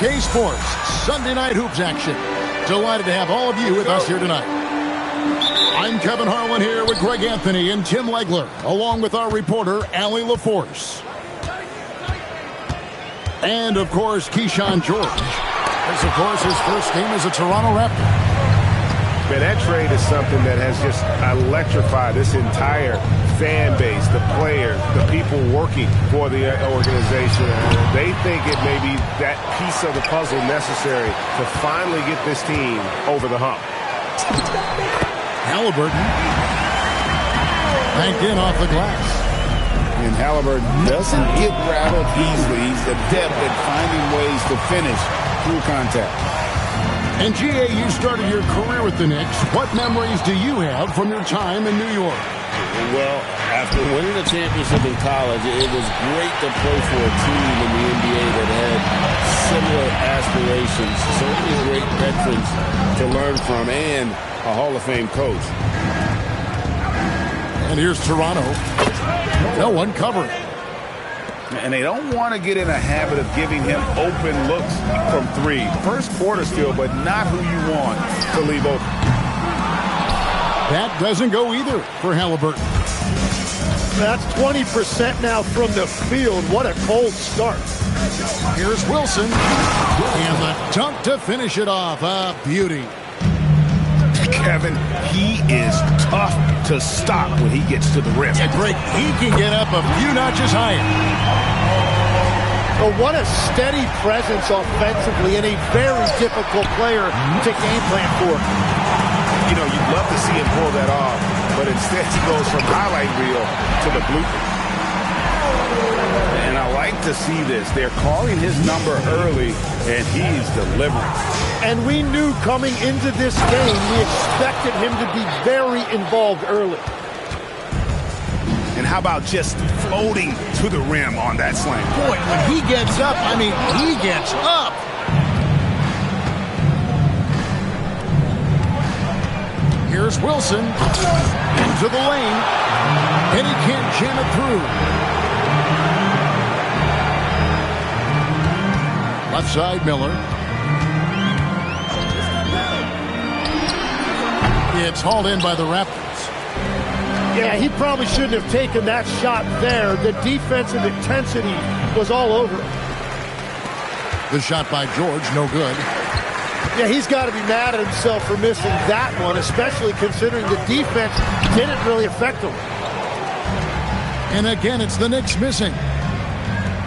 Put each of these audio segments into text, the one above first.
K-Sports Sunday Night Hoops action. Delighted to have all of you with us here tonight. I'm Kevin Harlan here with Greg Anthony and Tim Legler, along with our reporter, Allie LaForce. And, of course, Keyshawn George. This, of course, his first game as a Toronto Raptor. Man, that trade is something that has just electrified this entire fan base, the players, the people working for the organization. They think it may be that piece of the puzzle necessary to finally get this team over the hump. Halliburton banked in off the glass. And Halliburton doesn't get rattled easily. He's adept at finding ways to finish through contact. And GA, you started your career with the Knicks. What memories do you have from your time in New York? Well, after winning the championship in college, it was great to play for a team in the NBA that had similar aspirations. So many great veterans to learn from and a Hall of Fame coach. And here's Toronto. No one covering. And they don't want to get in a habit of giving him open looks from three. First quarter still, but not who you want to leave open. That doesn't go either for Halliburton. That's 20% now from the field. What a cold start. Here's Wilson. And the dunk to finish it off. A beauty. Kevin, he is tough to stop when he gets to the rim. Yeah, Greg, he can get up a few notches higher. But what a steady presence offensively and a very difficult player to game plan for. You know, you'd love to see him pull that off, but instead he goes from highlight reel to the blooper. And I like to see this. They're calling his number early, and he's delivering. And we knew coming into this game, we expected him to be very involved early. And how about just floating to the rim on that slam? Boy, when he gets up, I mean, he gets up. Here's Wilson into the lane, and he can't jam it through. Left side, Miller. It's hauled in by the Raptors. Yeah, he probably shouldn't have taken that shot there. The defensive intensity was all over it. The shot by George, no good. Yeah, he's got to be mad at himself for missing that one, especially considering the defense didn't really affect him. And again, it's the Knicks missing.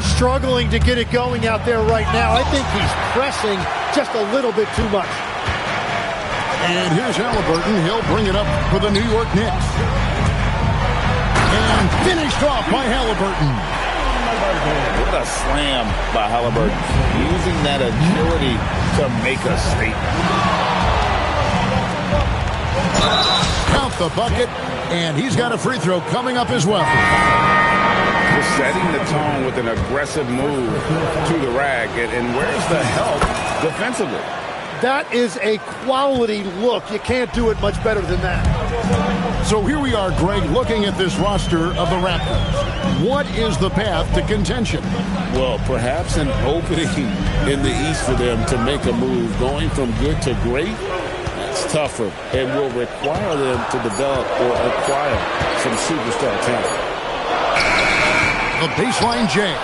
Struggling to get it going out there right now. I think he's pressing just a little bit too much. And here's Halliburton. He'll bring it up for the New York Knicks. And finished off by Halliburton. What a slam by Halliburton. Using that agility to make a statement. Count the bucket. And he's got a free throw coming up as well. Just setting the tone with an aggressive move to the rack. And where's the help defensively? That is a quality look. You can't do it much better than that. So here we are, Greg, looking at this roster of the Raptors. What is the path to contention? Well, perhaps an opening in the East for them to make a move. Going from good to great, that's tougher and will require them to develop or acquire some superstar talent. The baseline J.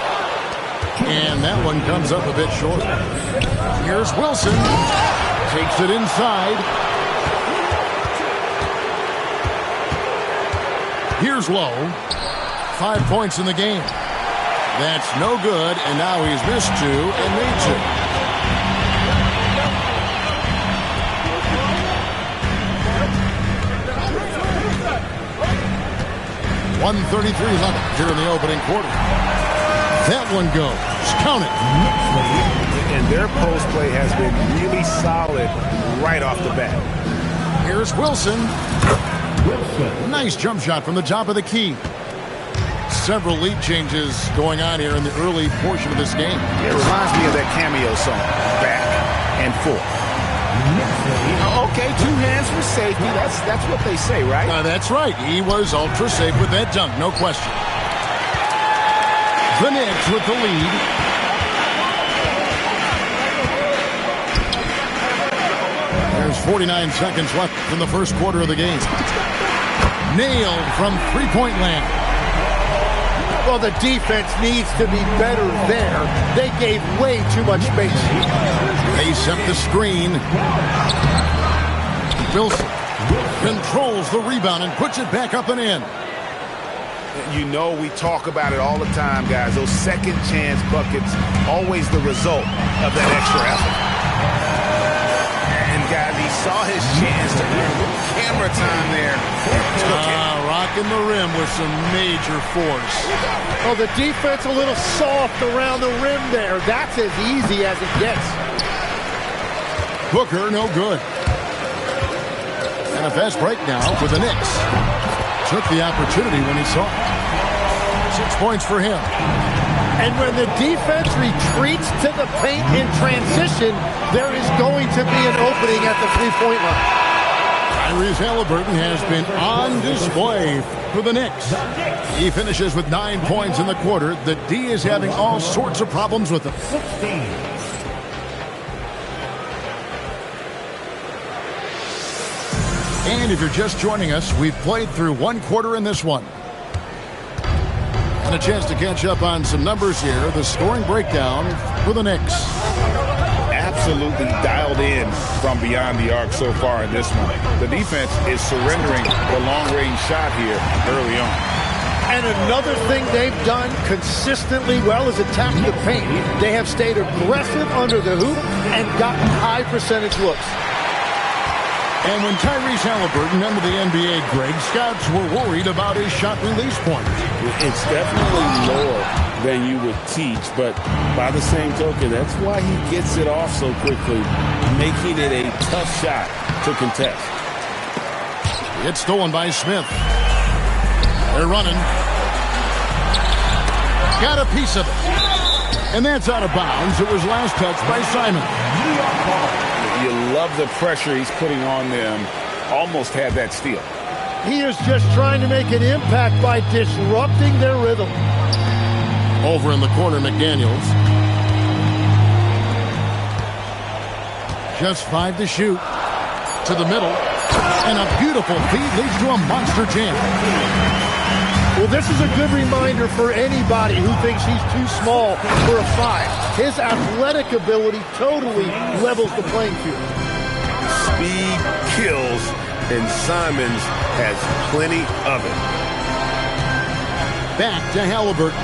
And that one comes up a bit short. Here's Wilson. Takes it inside. Here's Lowe. 5 points in the game. That's no good, and now he's missed 2 and made 2. 133 left here in the opening quarter. That one goes. Count it. And their post play has been really solid right off the bat. Here's Wilson. Nice jump shot from the top of the key. Several lead changes going on here in the early portion of this game. It reminds me of that cameo song, Back and Forth. Okay, 2 hands for safety. That's what they say, right? That's right. He was ultra safe with that dunk, no question. The Knicks with the lead. 49 seconds left in the first quarter of the game. Nailed from three-point land. Well, the defense needs to be better there. They gave way too much space. They set the screen. Wilson controls the rebound and puts it back up and in. You know, we talk about it all the time, guys. Those second chance buckets, always the result of that extra effort. And, guys, he saw his chance to earn the camera time there and took it. Rocking the rim with some major force. Oh, the defense a little soft around the rim there. That's as easy as it gets. Booker, no good. And a fast break now for the Knicks. Took the opportunity when he saw it. 6 points for him. And when the defense retreats to the paint in transition, there is going to be an opening at the three-point line. Tyrese Halliburton has been on display for the Knicks. He finishes with 9 points in the quarter. The D is having all sorts of problems with him. And if you're just joining us, we've played through one quarter in this one. And a chance to catch up on some numbers here. The scoring breakdown for the Knicks. Absolutely dialed in from beyond the arc so far in this one. The defense is surrendering the long-range shot here early on. And another thing they've done consistently well is attack the paint. They have stayed aggressive under the hoop and gotten high percentage looks. And when Tyrese Halliburton entered the NBA, Greg, scouts were worried about his shot release point. It's definitely lower than you would teach, but by the same token, that's why he gets it off so quickly, making it a tough shot to contest. It's stolen by Smith. They're running. Got a piece of it. And that's out of bounds. It was last touched by Simon. You love the pressure he's putting on them. Almost had that steal. He is just trying to make an impact by disrupting their rhythm. Over in the corner, McDaniels. Just 5 to shoot. To the middle. And a beautiful feed leads to a monster jam. Well, this is a good reminder for anybody who thinks he's too small for a 5. His athletic ability totally levels the playing field. Speed kills, and Simons has plenty of it. Back to Halliburton.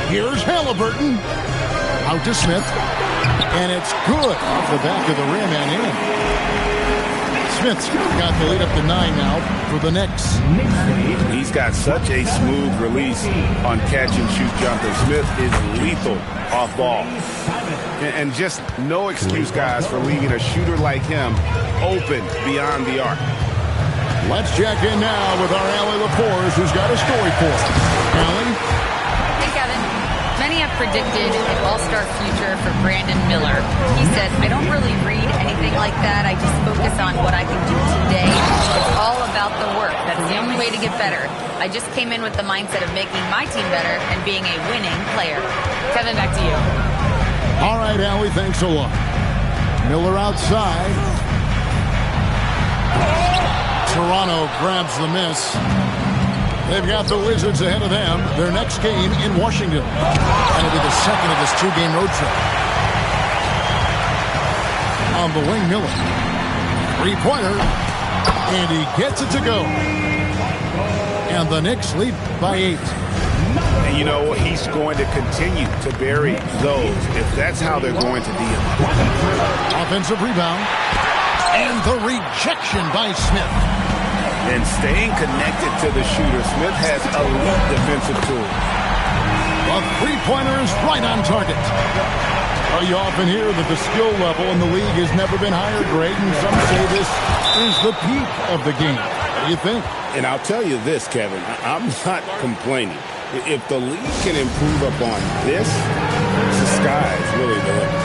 Here's Halliburton. Out to Smith. And it's good off the back of the rim and in. Smith's got the lead up to 9 now for the Knicks. He's got such a smooth release on catch-and-shoot jumpers. Smith is lethal off ball. And just no excuse, guys, for leaving a shooter like him open beyond the arc. Let's check in now with our Allie LaForce, who's got a story for us. Allie? Hey, Kevin. Many have predicted an all-star future for Brandon Miller. He said, I don't really read anything like that. I just focus on what I can do today. It's all about the work. That's the only way to get better. I just came in with the mindset of making my team better and being a winning player. Kevin, back to you. All right, Allie, thanks a lot. Miller outside. Toronto grabs the miss. They've got the Wizards ahead of them. Their next game in Washington. That'll be the second of this 2-game road trip. On the wing, Miller. 3-pointer. And he gets it to go. And the Knicks lead by 8. And you know, he's going to continue to bury those if that's how they're going to deal. Offensive rebound. And the rejection by Smith. And staying connected to the shooter, Smith has elite defensive tools. A 3-pointer is right on target. You often hear that the skill level in the league has never been higher, Greg, and some say this is the peak of the game. What do you think? And I'll tell you this, Kevin, I'm not complaining. If the league can improve upon this, the sky is really the limit.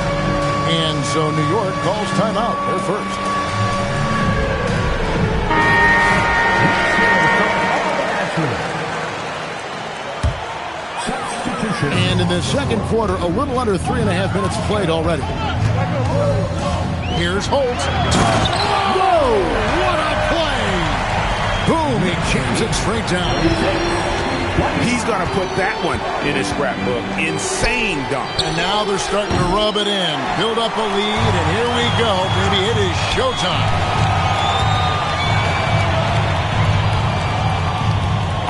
And so New York calls timeout. They're first. And in the second quarter, a little under 3.5 minutes played already. Here's Holt. Whoa, what a play! Boom, he jams it straight down. He's going to put that one in his scrapbook. Insane dunk. And now they're starting to rub it in. Build up a lead, and here we go, baby. It is showtime.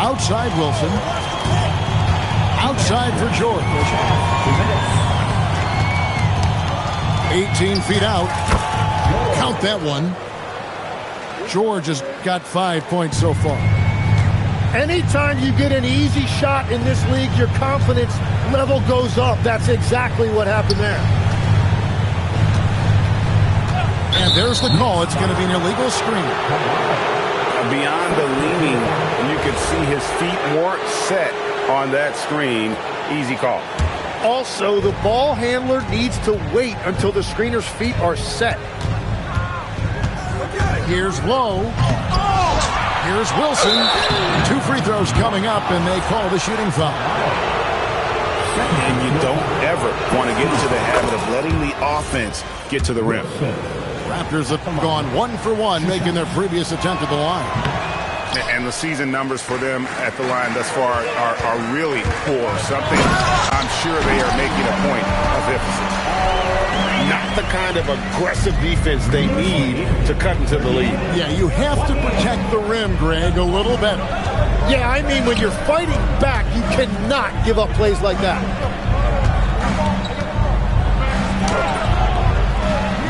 Outside Wilson. Outside for George. 18 feet out. Count that one. George has got 5 points so far. Anytime you get an easy shot in this league, your confidence level goes up. That's exactly what happened there. And there's the call. It's going to be an illegal screen. Beyond the leaning, you could see his feet weren't set on that screen. Easy call. Also, the ball handler needs to wait until the screener's feet are set. Here's Lowe. Here's Wilson. 2 free throws coming up, and they call the shooting foul. And you don't ever want to get into the habit of letting the offense get to the rim. Raptors have gone 1 for 1, making their previous attempt at the line. And the season numbers for them at the line thus far are really poor. Something I'm sure they are making a point of emphasis. Not the kind of aggressive defense they need to cut into the lead. Yeah, you have to protect the rim, Greg, a little better. Yeah, I mean, when you're fighting back, you cannot give up plays like that.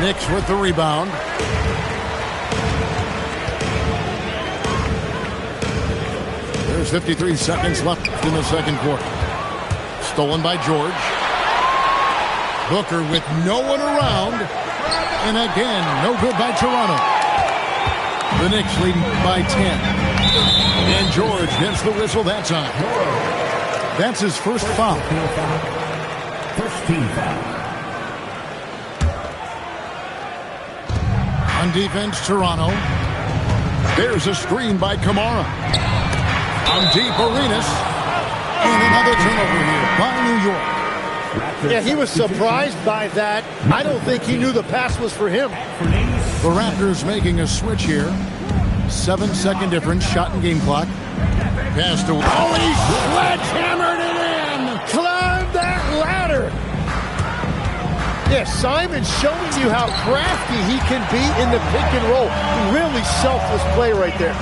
Knicks with the rebound. There's 53 seconds left in the second quarter. Stolen by George. Booker with no one around. And again, no good by Toronto. The Knicks leading by 10. And George gets the whistle that time. That's his first foul. First team foul. On defense, Toronto. There's a screen by Kamara. On deep, Arenas. And another turnover here by New York. Yeah, he was surprised by that. I don't think he knew the pass was for him. The Raptors making a switch here. 7-second difference, shot and game clock. Pass to... Oh, he sledgehammered it in! Climb that ladder! Yeah, Simon's showing you how crafty he can be in the pick and roll. Really selfless play right there.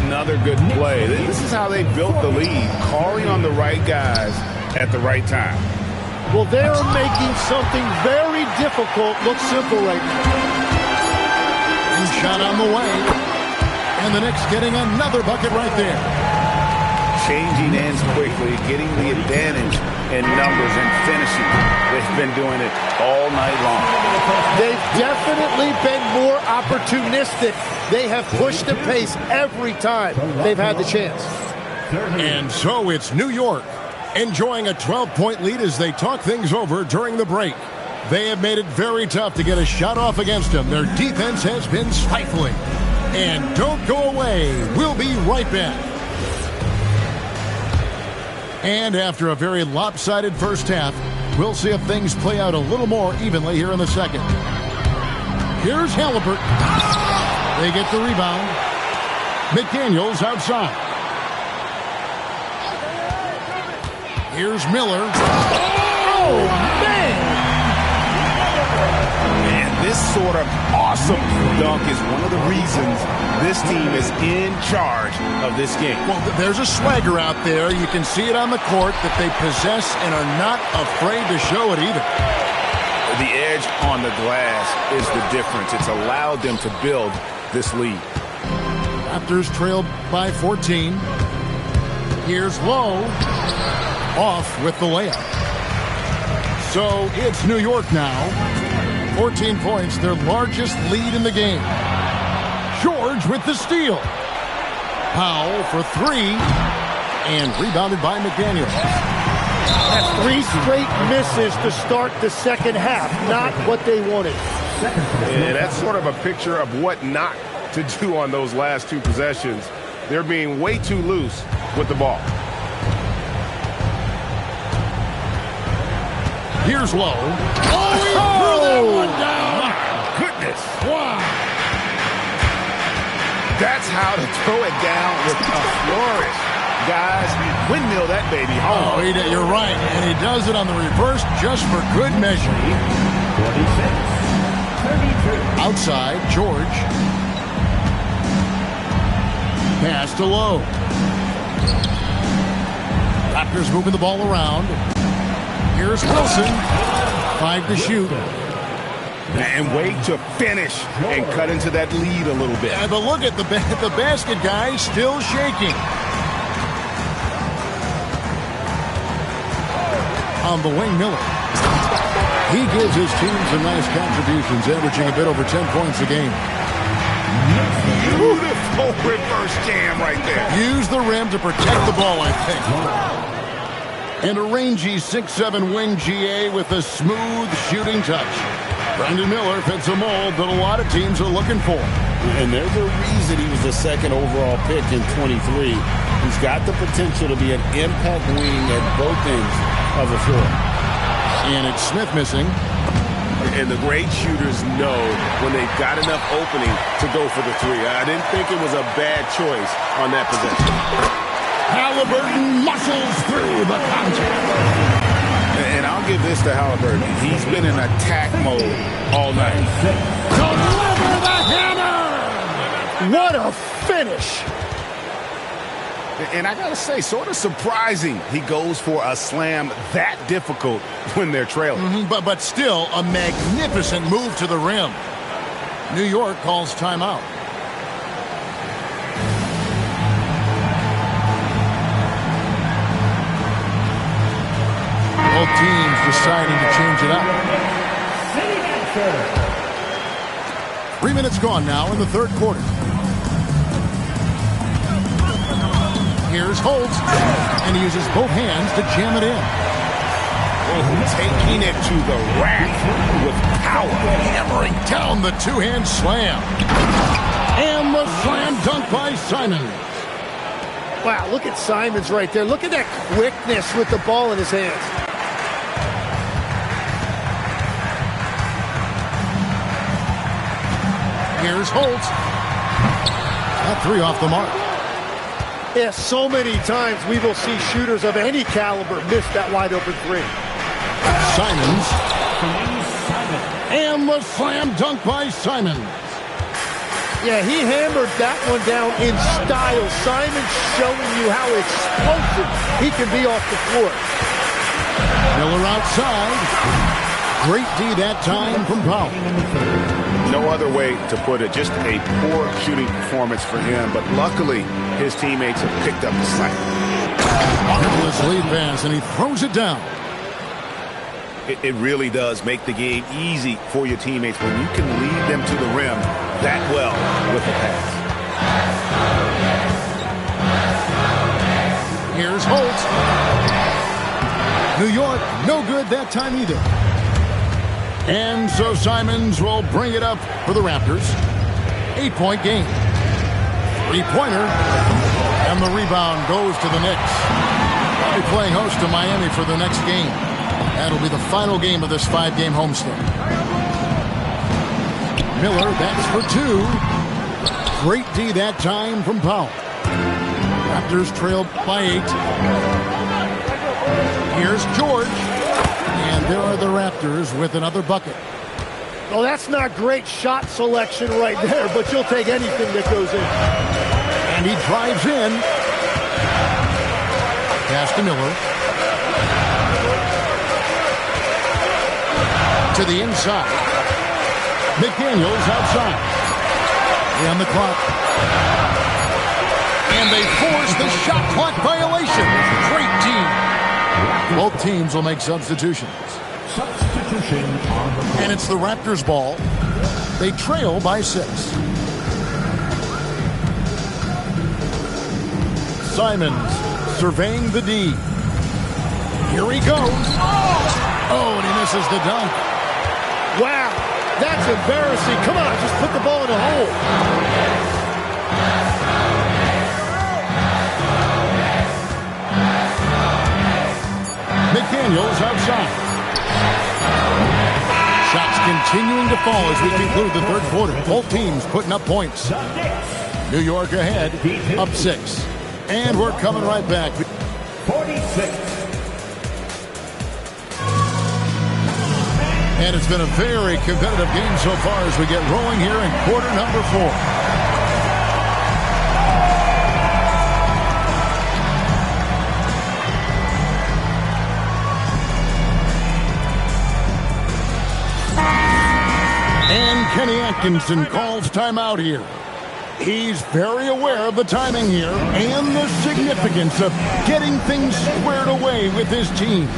Another good play. This is how they built the lead, calling on the right guys at the right time. Well, they're making something very difficult look simple right now. And shot on the way. And the Knicks getting another bucket right there. Changing ends quickly, getting the advantage in numbers and finishing. They've been doing it all night long. They've definitely been more opportunistic. They have pushed the pace every time they've had the chance. And so it's New York enjoying a 12-point lead as they talk things over during the break. They have made it very tough to get a shot off against them. Their defense has been stifling. And don't go away. We'll be right back. And after a very lopsided first half, we'll see if things play out a little more evenly here in the second. Here's Halliburton. They get the rebound. McDaniels outside. Here's Miller. Oh, man! And this sort of awesome dunk is one of the reasons this team is in charge of this game. Well, there's a swagger out there. You can see it on the court that they possess and are not afraid to show it either. The edge on the glass is the difference. It's allowed them to build this lead. Raptors trailed by 14. Here's Lowe. Off with the layup. So it's New York now. 14 points, their largest lead in the game. George with the steal. Powell for 3. And rebounded by McDaniels. That's 3 straight misses to start the second half. Not what they wanted. And that's sort of a picture of what not to do on those last 2 possessions. They're being way too loose with the ball. Here's low. Oh, he threw that one down. My goodness. Wow. That's how to throw it down with a flourish. Guys, windmill that baby home. Oh, you're right. And he does it on the reverse just for good measure. 26, 32. Outside, George. Pass to Lowe. Raptors moving the ball around. Here's Wilson. 5 to shoot. And wait to finish and cut into that lead a little bit. But look at the basket guy still shaking. On the wing, Miller. He gives his team some nice contributions, averaging a bit over 10 points a game. Beautiful reverse jam right there. Use the rim to protect the ball, I think. And a rangy 6'7" wing GA with a smooth shooting touch. Brandon Miller fits a mold that a lot of teams are looking for. And there's a reason he was the second overall pick in 23. He's got the potential to be an impact wing at both ends of the floor. And it's Smith missing. And the great shooters know when they've got enough opening to go for the three. I didn't think it was a bad choice on that possession. Halliburton muscles through the contact. And I'll give this to Halliburton. He's been in attack mode all night. Deliver the hammer! What a finish! And I got to say, sort of surprising he goes for a slam that difficult when they're trailing. But still, a magnificent move to the rim. New York calls timeout. Both teams deciding to change it up. 3 minutes gone now in the third quarter. Here's Holtz, and he uses both hands to jam it in. Taking it to the rack with power. Hammering down the two-hand slam. And the slam dunk by Simons. Wow, look at Simons right there. Look at that quickness with the ball in his hands. Here's Holtz. That three off the mark. Yeah, so many times we will see shooters of any caliber miss that wide open three. Simons. And the slam dunk by Simons. Yeah, he hammered that one down in style. Simons showing you how explosive he can be off the floor. Miller outside. Great D that time from Powell. No other way to put it. Just a poor shooting performance for him. But luckily, his teammates have picked up the slack. Marvelous lead pass, and he throws it down. It really does make the game easy for your teammates when you can lead them to the rim that well with the pass. Here's Holtz. New York, no good that time either. And so Simons will bring it up for the Raptors. 8-point game. Three-pointer. And the rebound goes to the Knicks. They'll be playing host to Miami for the next game. That'll be the final game of this 5-game homestand. Miller, that's for two. Great D that time from Powell. Raptors trailed by 8. Here's George. And there are the Raptors with another bucket. Well, that's not great shot selection right there, but you'll take anything that goes in. And he drives in. Pass to Miller. To the inside. McDaniels outside. On the clock. And they force the shot clock violation. Great team. Both teams will make substitutions. Substitution on the And it's the Raptors' ball. They trail by 6. Simons surveying the D. Here he goes. Oh, and he misses the dunk. Wow, that's embarrassing. Come on, just put the ball in the hole. McDaniels outside. Shots continuing to fall as we conclude the third quarter. Both teams putting up points. New York ahead, up 6. And we're coming right back. 46. And it's been a very competitive game so far as we get rolling here in quarter number 4. And Kenny Atkinson calls timeout here. He's very aware of the timing here and the significance of getting things squared away with his team.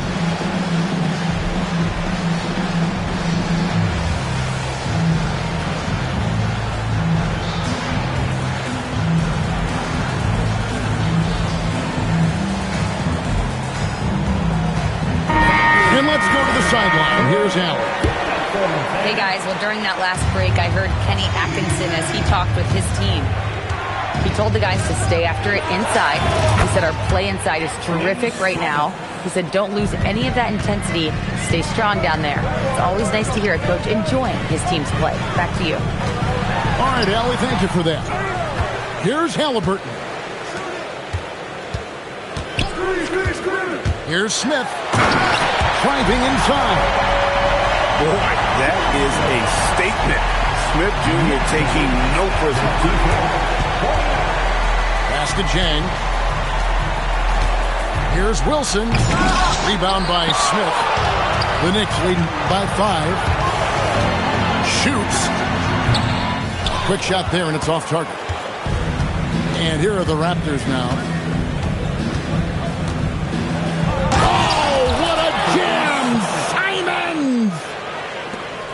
And let's go to the sideline. Here's Allen. Hey guys, well during that last break I heard Kenny Atkinson as he talked with his team. He told the guys to stay after it inside. He said our play inside is terrific right now. He said don't lose any of that intensity. Stay strong down there. It's always nice to hear a coach enjoying his team's play. Back to you. All right, Allie, thank you for that. Here's Halliburton. Here's Smith. Driving inside. Boy, that is a statement. Smith Jr. taking no prisoners. Pass to Jang. Here's Wilson. Rebound by Smith. The Knicks leading by 5. Shoots. Quick shot there, and it's off target. And here are the Raptors now. Oh, what a jam! Simons!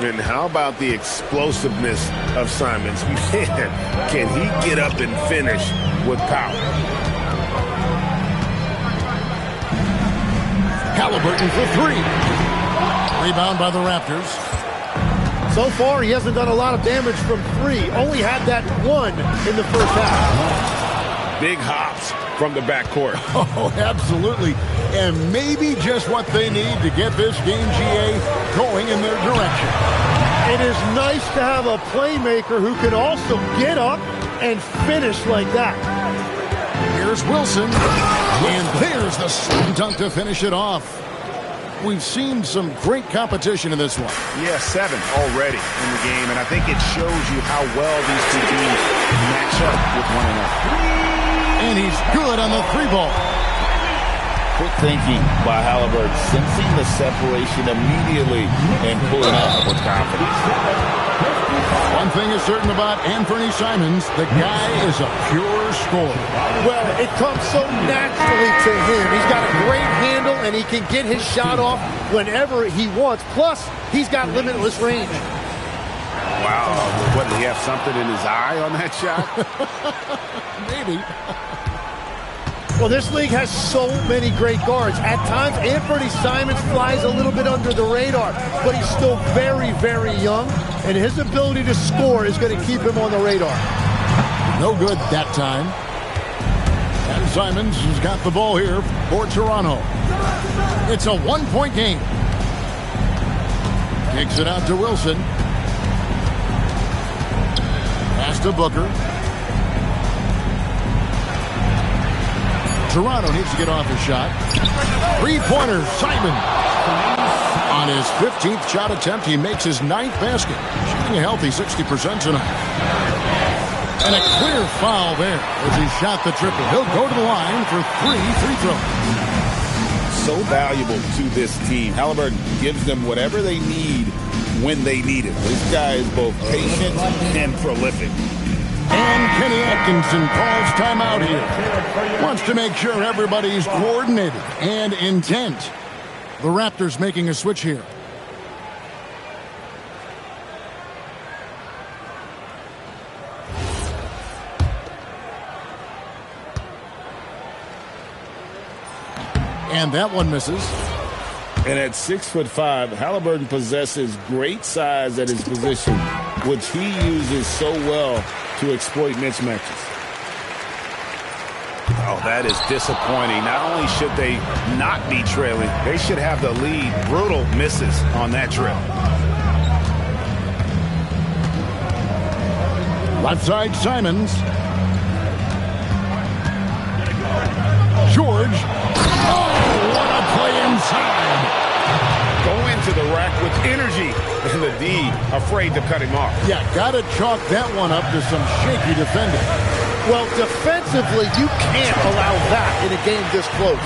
And how about the explosiveness of Simons? Man, can he get up and finish with power? Halliburton for 3. Rebound by the Raptors. So far, he hasn't done a lot of damage from 3. Only had that 1 in the first half. Big hops from the backcourt. Oh, absolutely. And maybe just what they need to get this game, GA, going in their direction. It is nice to have a playmaker who can also get up and finish like that. Here's Wilson. And there's the slam dunk to finish it off. We've seen some great competition in this one. Yeah, 7 already in the game, and I think it shows you how well these two teams match up with one another. And he's good on the 3-ball. Quick thinking by Halliburton, sensing the separation immediately and pulling up with confidence. One thing is certain about Anthony Simons, the guy is a pure scorer. Well, it comes so naturally to him. He's got a great handle, and he can get his shot off whenever he wants. Plus, he's got limitless range. Wow. What, did he have something in his eye on that shot? Maybe. Well, this league has so many great guards. At times, Anthony Simons flies a little bit under the radar, but he's still very, very young, and his ability to score is going to keep him on the radar. No good that time. And Simons has got the ball here for Toronto. It's a 1-point game. Kicks it out to Wilson. Pass to Booker. Toronto needs to get off his shot. 3-pointer, Simon. On his 15th shot attempt, he makes his 9th basket. Shooting a healthy 60% tonight. And a clear foul there as he shot the triple. He'll go to the line for 3 free throws. So valuable to this team. Halliburton gives them whatever they need when they need it. This guy is both patient and prolific. And Kenny Atkinson calls timeout here. Wants to make sure everybody's coordinated and intent. The Raptors making a switch here. And that one misses. And at 6'5", Halliburton possesses great size at his position, which he uses so well to exploit mismatches. Oh, that is disappointing. Not only should they not be trailing, they should have the lead. Brutal misses on that trip. Left side, Simons. George. Oh, what a play inside. Go into the rack with energy, and the D afraid to cut him off. Yeah, got to chalk that one up to some shaky defending. Well, defensively, you can't allow that in a game this close.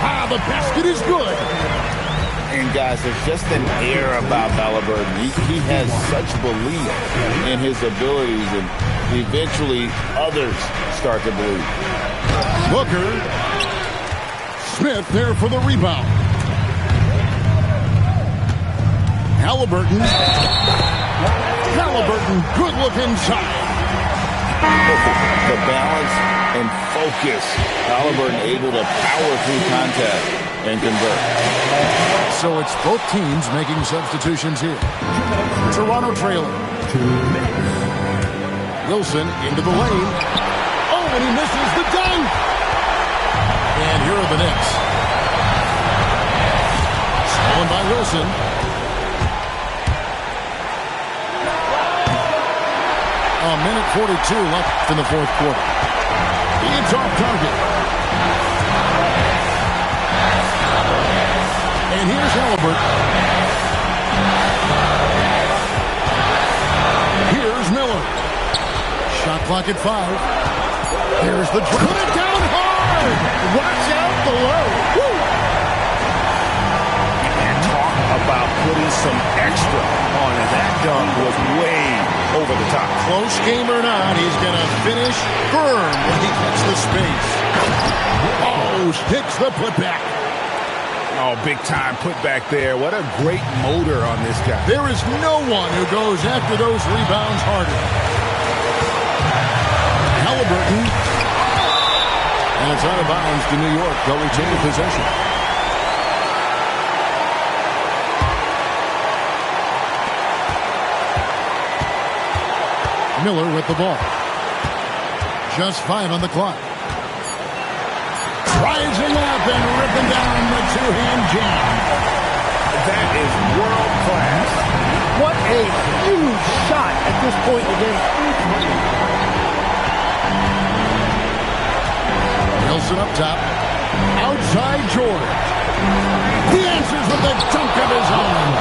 Ah, the basket is good. And guys, there's just an air about Halliburton. He has such belief in his abilities, and eventually others start to believe. Booker. Smith there for the rebound. Halliburton. Good look inside. The balance and focus. Halliburton able to power through contact and convert. So it's both teams making substitutions here. Toronto trailing. Wilson into the lane. Oh, and he misses the dunk. And here are the Knicks. Stolen by Wilson. A minute 42 left in the fourth quarter. It's off target. And here's Halliburton. Here's Miller. Shot clock at 5. Here's the dribble. Put it down hard. Watch out below. Woo! And talk about putting some extra on it. That dunk was way over the top. Close game or not, he's going to finish firm when he gets the space. Oh, sticks the putback. Oh, big time putback there. What a great motor on this guy. There is no one who goes after those rebounds harder. Halliburton. And it's out of bounds to New York. They'll retain possession. Miller with the ball. Just 5 on the clock. Rising up and ripping down the two-hand jam. That is world class. What a huge shot at this point in the game. Nelson up top. Outside George. He answers with a dunk of his own.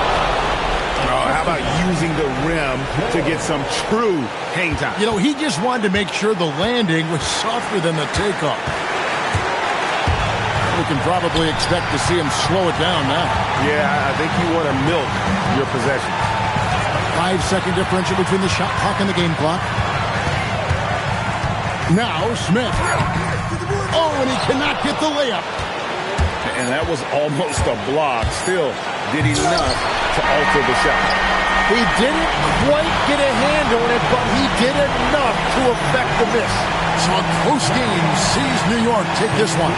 Oh, how about using the rim to get some true hang time? You know, he just wanted to make sure the landing was softer than the takeoff. We can probably expect to see him slow it down now. Yeah, I think you want to milk your possession. 5-second differential between the shot clock and the game clock. Now Smith. Oh, and he cannot get the layup. And that was almost a block. Still did enough to alter the shot. He didn't quite get a hand on it, but he did enough to affect the miss. So a close game sees New York take this one.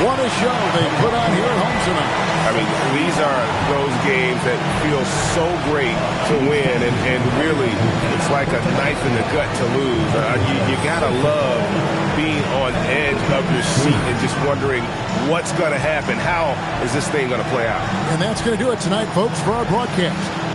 What a show they put on here at home tonight. I mean, these are those games that feel so great to win, and really, it's like a knife in the gut to lose. You gotta love being on edge of your seat and just wondering what's going to happen. How is this thing going to play out? And that's going to do it tonight, folks, for our broadcast.